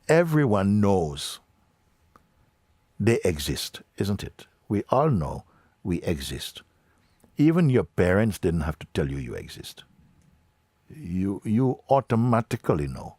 everyone knows they exist, isn't it? We all know we exist. Even your parents didn't have to tell you you exist. You automatically know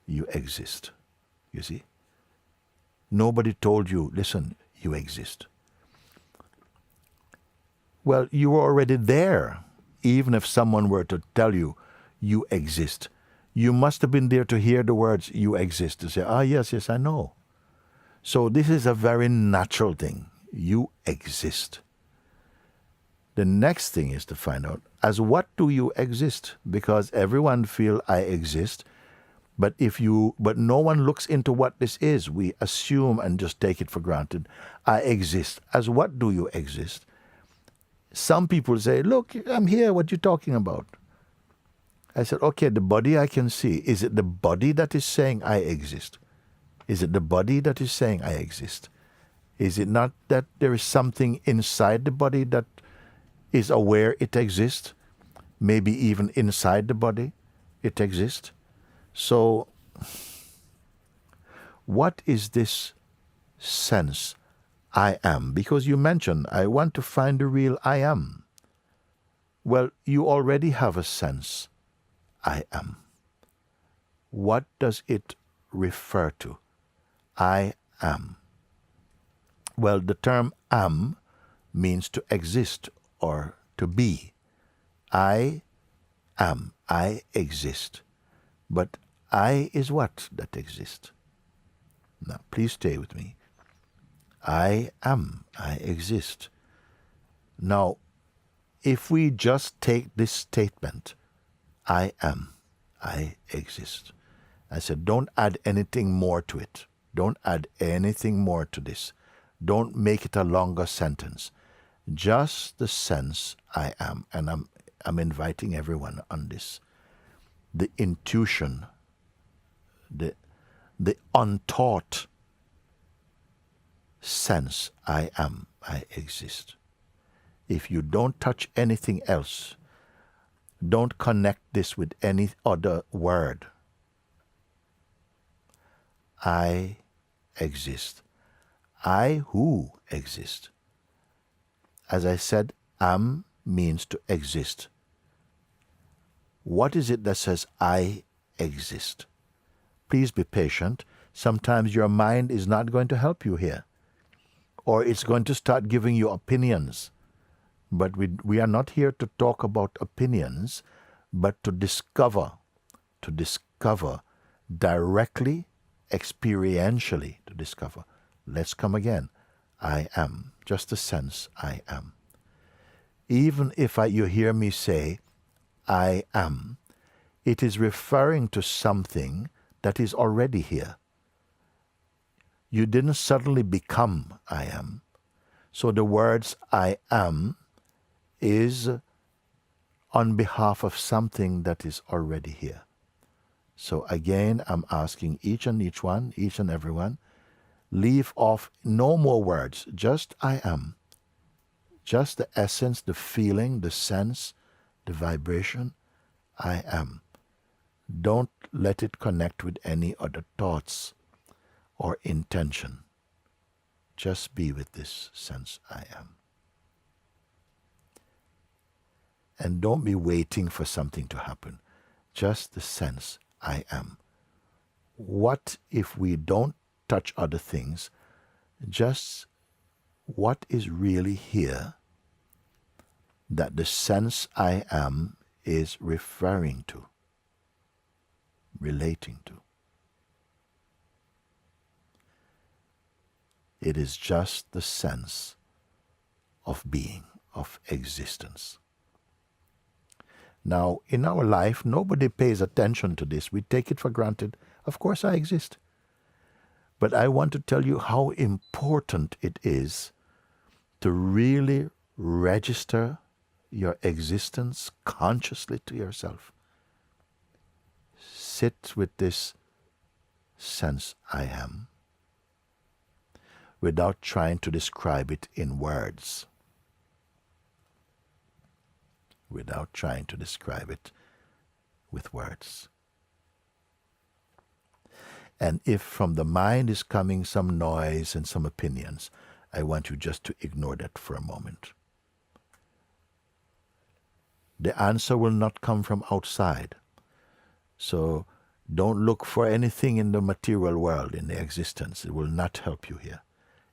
you exist. You see? Nobody told you, listen, you exist. Well, you were already there, even if someone were to tell you you exist. You must have been there to hear the words you exist, to say, yes, I know. So this is a very natural thing. You exist. The next thing is to find out, as what do you exist? Because everyone feel I exist, but no one looks into what this is. We assume and just take it for granted. I exist. As what do you exist? Some people say, look, I'm here, what you talking about? I said, okay, the body I can see. Is it the body that is saying I exist? Is it the body that is saying I exist? Is it not that there is something inside the body that is aware it exists? Maybe even inside the body it exists? So, what is this sense I am? Because you mentioned, I want to find the real I am. Well, you already have a sense I am. What does it refer to? I am. Well, the term am means to exist or to be. I am. I exist. But I is what that exists? Now, please stay with me. I am. I exist. Now, if we just take this statement, I am. I exist. I said, don't add anything more to it. Don't add anything more to this. Don't make it a longer sentence. Just the sense I am. And I'm inviting everyone on this. The intuition, the untaught sense I am, I exist. If you don't touch anything else, don't connect this with any other word. I exist. I who exist. As I said, am means to exist. What is it that says I exist? Please be patient. Sometimes your mind is not going to help you here. Or it's going to start giving you opinions. But we are not here to talk about opinions, but to discover directly, experientially to discover. Let's come again. I am, just a sense I am. Even if you hear me say, I am, it is referring to something that is already here. You didn't suddenly become I am. So the words I am is on behalf of something that is already here. So again, I'm asking each and everyone, leave off no more words, just I am. Just the essence, the feeling, the sense, the vibration, I am. Don't let it connect with any other thoughts or intention. Just be with this sense I am. And don't be waiting for something to happen. Just the sense I am. What if we don't touch other things? Just what is really here that the sense I am is referring to, relating to. It is just the sense of being, of existence. Now, in our life, nobody pays attention to this. We take it for granted. Of course I exist. But I want to tell you how important it is to really register your existence consciously to yourself. Sit with this sense I am without trying to describe it in words. Without trying to describe it with words. And if from the mind is coming some noise and some opinions, I want you just to ignore that for a moment. The answer will not come from outside. So don't look for anything in the material world, in the existence. It will not help you here.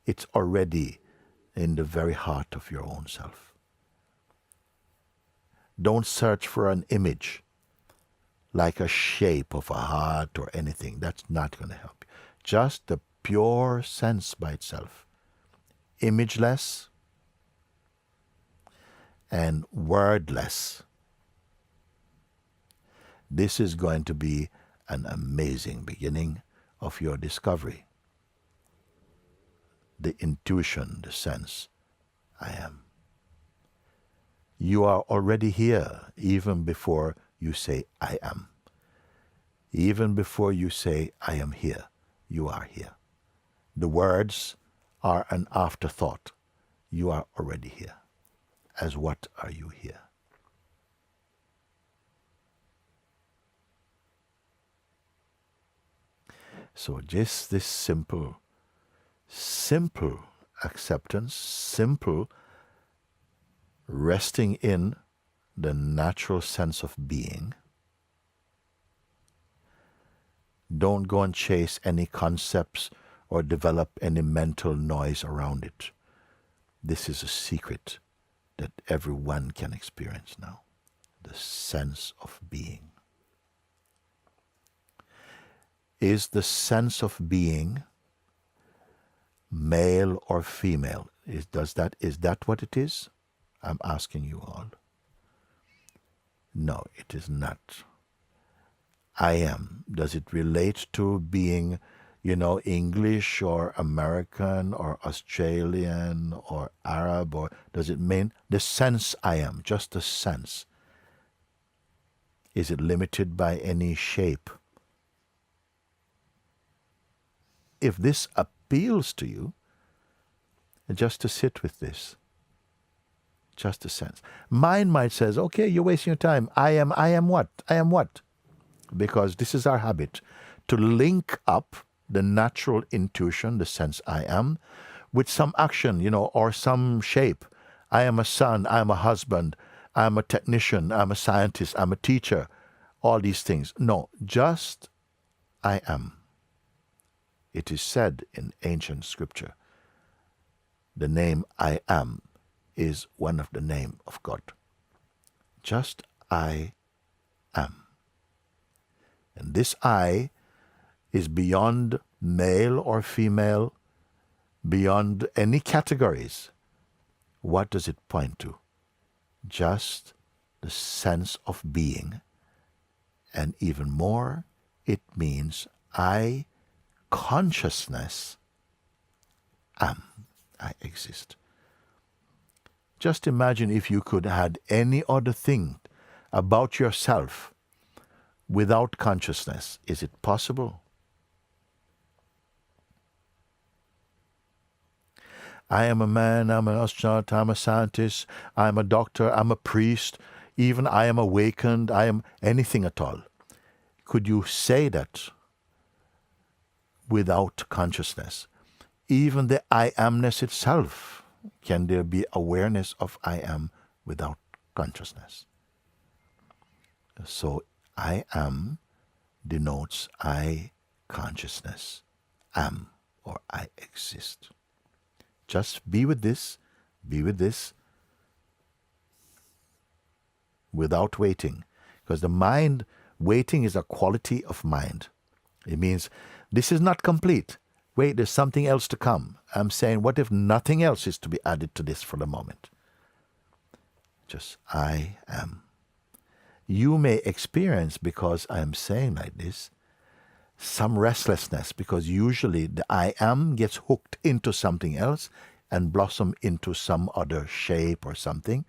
It's already in the very heart of your own self. Don't search for an image, like a shape of a heart or anything. That's not going to help you. Just the pure sense by itself. Imageless and wordless. This is going to be an amazing beginning of your discovery. The intuition, the sense, I am. You are already here even before you say, I am. Even before you say, I am here, you are here. The words are an afterthought. You are already here. As what are you here? So just this simple acceptance, simple resting in the natural sense of being. Don't go and chase any concepts or develop any mental noise around it. This is a secret that everyone can experience now. The sense of being. Is the sense of being male or female? Is that what it is? I'm asking you all. No, it is not. I am. Does it relate to being, English or American or Australian or Arab, or does it mean the sense I am, just the sense? Is it limited by any shape? If this appeals to you, just to sit with this, just a sense. Mind might says, okay, you're wasting your time. I am what? I am what? Because this is our habit, to link up the natural intuition, the sense I am, with some action, or some shape. I am a son, I am a husband, I am a technician, I am a scientist, I'm a teacher, all these things. No, just I am. It is said in ancient scripture, the name I am is one of the name of God. Just I am. And this I is beyond male or female, beyond any categories. What does it point to? Just the sense of being. And even more, it means I, consciousness, am. I exist. Just imagine if you could add any other thing about yourself without consciousness. Is it possible? I am a man, I'm an astronaut, I'm a scientist, I'm a doctor, I'm a priest, even I am awakened, I am anything at all. Could you say that without consciousness? Even the I amness itself, can there be awareness of I am without consciousness? So I am denotes I consciousness, am, or I exist. Just be with this, without waiting. Because the mind, waiting is a quality of mind. It means this is not complete. Wait, there's something else to come. I'm saying, what if nothing else is to be added to this for the moment? Just I am. You may experience, because I'm saying like this, some restlessness, because usually the I am gets hooked into something else and blossom into some other shape or something,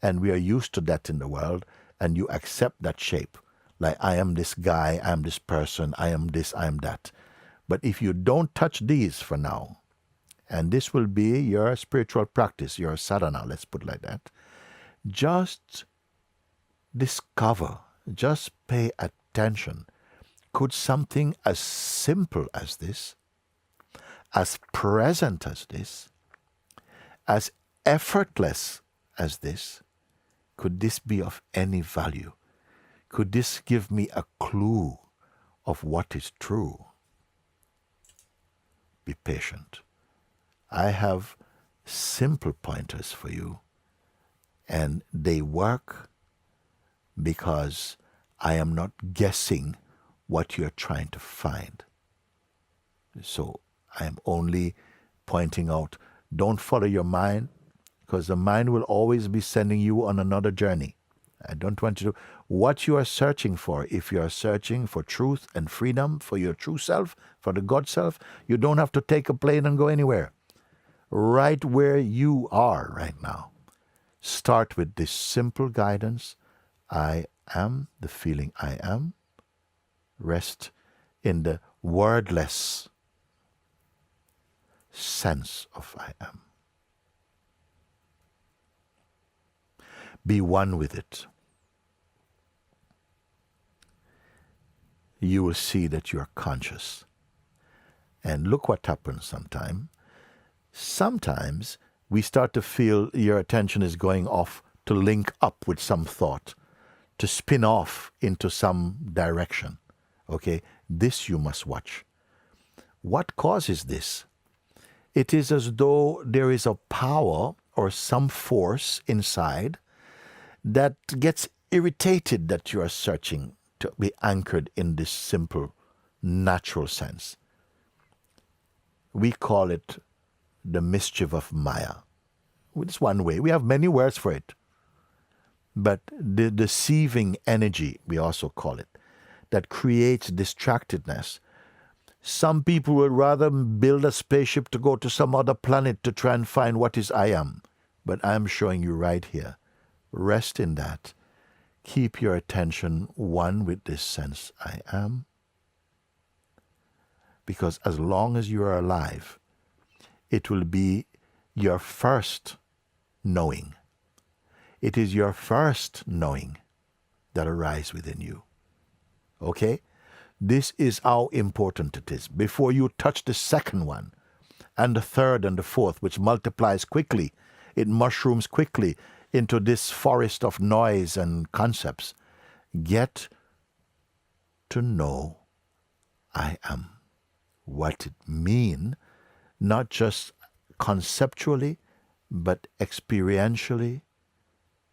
and we are used to that in the world, and you accept that shape. Like, I am this guy, I am this person, I am this, I am that. But if you don't touch these for now, and this will be your spiritual practice, your sadhana, let's put it like that, just discover, just pay attention Could something as simple as this, as present as this, as effortless as this, could this be of any value? Could this give me a clue of what is true? Be patient. I have simple pointers for you, and they work because I am not guessing what you're trying to find. So I am only pointing out, don't follow your mind, because the mind will always be sending you on another journey. I don't want you to, what you are searching for, if you are searching for truth and freedom, for your true self, for the God self, you don't have to take a plane and go anywhere. Right where you are right now. Start with this simple guidance. I am the feeling I am. Rest in the wordless sense of I am. Be one with it. You will see that you are conscious. And look what happens sometimes. Sometimes we start to feel your attention is going off to link up with some thought, to spin off into some direction. Okay, this you must watch. What causes this? It is as though there is a power or some force inside that gets irritated that you are searching to be anchored in this simple, natural sense. We call it the mischief of Maya. It's one way. We have many words for it. But the deceiving energy, we also call it, that creates distractedness. Some people would rather build a spaceship to go to some other planet to try and find what is I am. But I'm showing you right here. Rest in that. Keep your attention one with this sense, I am. Because as long as you are alive, it will be your first knowing. It is your first knowing that arises within you. Okay? This is how important it is. Before you touch the second one, and the third and the fourth, which multiplies quickly, it mushrooms quickly into this forest of noise and concepts. Get to know I am. What it means, not just conceptually, but experientially,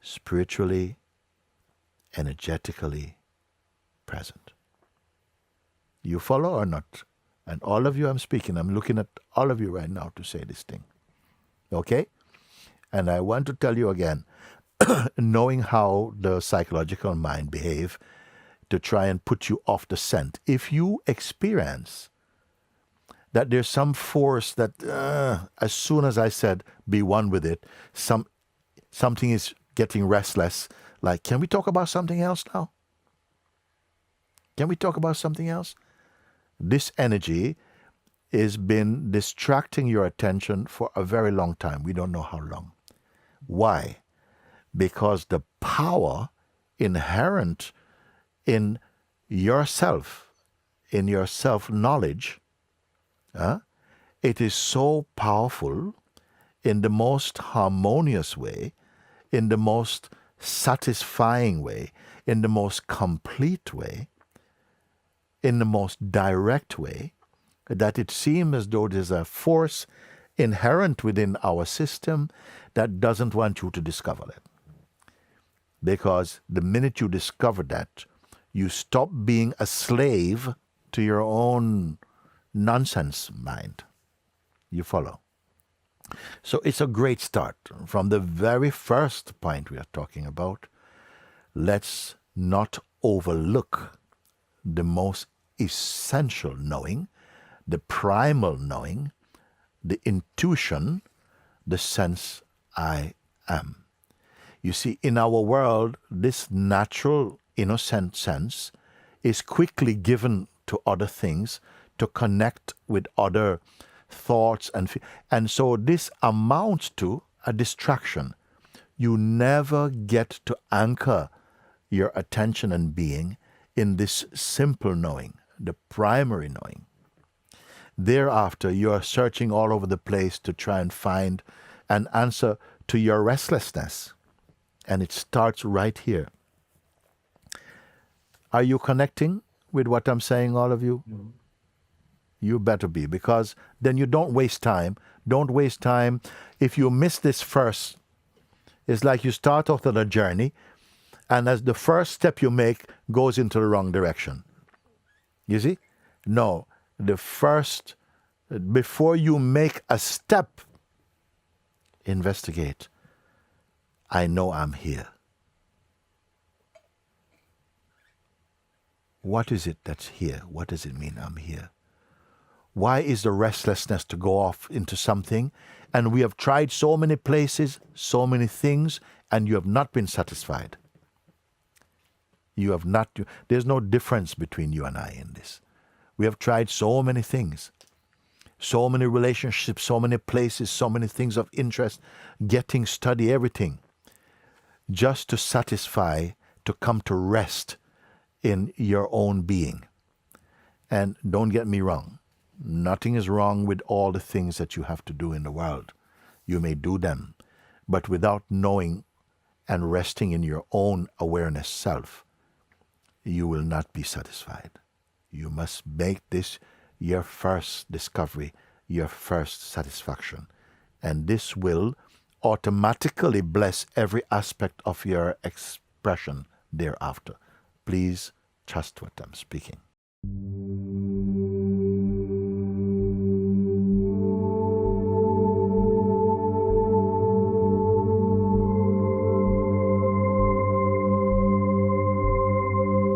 spiritually, energetically present. You follow or not? And all of you I'm speaking, I'm looking at all of you right now to say this thing. Okay? And I want to tell you again, knowing how the psychological mind behave to try and put you off the scent. If you experience that there's some force that as soon as I said, be one with it, something is getting restless, like, can we talk about something else now? Can we talk about something else? This energy has been distracting your attention for a very long time. We don't know how long. Why? Because the power inherent in yourself, in your self-knowledge, it is so powerful in the most harmonious way, in the most satisfying way, in the most complete way, in the most direct way, that it seems as though there's a force inherent within our system that doesn't want you to discover it. Because the minute you discover that, you stop being a slave to your own nonsense mind. You follow? So it's a great start. From the very first point we are talking about, let's not overlook the most essential knowing, the primal knowing, the intuition, the sense I am. You see, in our world, this natural, innocent sense is quickly given to other things to connect with other thoughts, and so this amounts to a distraction. You never get to anchor your attention and being in this simple knowing. the primary knowing. Thereafter, you are searching all over the place to try and find an answer to your restlessness. And it starts right here. Are you connecting with what I'm saying, all of you? No. You better be, because then you don't waste time. Don't waste time. If you miss this first, it's like you start off on a journey, and as the first step you make goes into the wrong direction. You see? No. Before you make a step, investigate. I know I'm here. What is it that's here? What does it mean I'm here? Why is the restlessness to go off into something? And we have tried so many places, so many things, and you have not been satisfied. You have not. There's no difference between you and I in this. We have tried so many things, so many relationships, so many places, so many things of interest, study, everything, just to satisfy, to come to rest in your own being. And don't get me wrong. Nothing is wrong with all the things that you have to do in the world. You may do them, but without knowing and resting in your own awareness self, you will not be satisfied. You must make this your first discovery, your first satisfaction. And this will automatically bless every aspect of your expression thereafter. Please trust what I'm speaking.